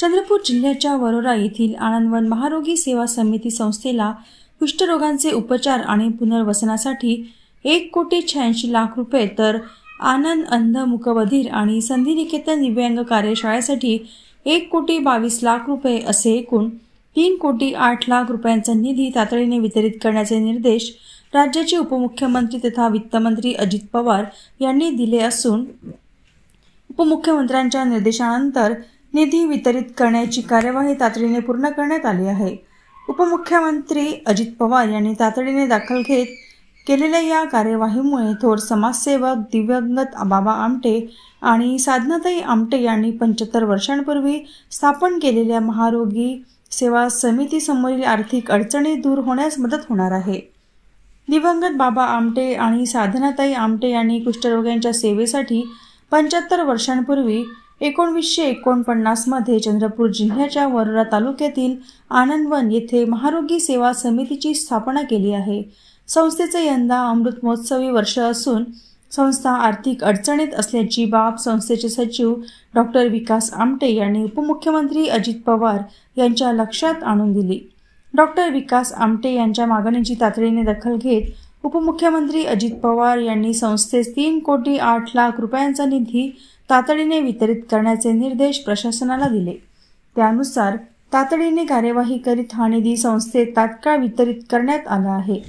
चंद्रपूर जिल्ह्याच्या वरोरा येथील आनंदवन महारोगी सेवा समिती संस्थेला कुष्ठरोगांचे उपचार आणि पुनर्वसनासाठी 1,86,00,000 रुपये तर आनंद अंध मूकबधीर आणि संधिनिकेतन दिव्यांग कार्यशाळेसाठी 1,22,00,000 रुपये असे एकूण 3,08,00,000 रुपयांचा निधी तातडीने वितरित करण्याचे निर्देश राज्याचे उपमुख्यमंत्री तथा वित्तमंत्री अजित पवार यांनी दिले असून उपमुख्यमंत्र्यांच्या निर्देशानंतर निधी वितरित करण्याची कार्यवाही तातडीने पूर्ण करण्यात आली आहे। उपमुख्यमंत्री अजित पवार यांनी तातडीने दाखल केलेल्या या कार्यवाहीमुळे थोर समाजसेवक दिवंगत बाबा आमटे आणि साधनाताई आमटे यांनी 75 वर्षांपूर्वी स्थापन केलेल्या महारोगी सेवा समिती समोरील आर्थिक अडचणी दूर होण्यास मदत होणार आहे। दिवंगत बाबा आमटे आणि साधनाताई आमटे यांनी कुष्ठरोग्यांच्या सेवेसाठी 75 वर्षांपूर्वी 1949 मध्ये चंद्रपूर जिल्ह्याच्या वरोरा तालुक्यातील आनंदवन येथे महारोगी सेवा समितीची स्थापना केली आहे। संस्थेचे यंदा अमृत महोत्सवी वर्ष असून संस्था आर्थिक अडचणीत असल्याची बाब संस्थेचे सचिव डॉक्टर विकास आमटे यांनी उपमुख्यमंत्री अजित पवार यांच्या लक्षात आणून दिली। डॉक्टर विकास आमटे यांच्या मागणीची तातडीने दखल घेत उपमुख्यमंत्री अजित पवार यांनी संस्थेस 3,08,00,000 रुपयांचा निधी तातडीने वितरित करण्याचे निर्देश प्रशासनाला दिले। त्यानुसार तातडीने कार्यवाही करीत हा निधी संस्थेत तात्काळ वितरित करण्यात आला आहे।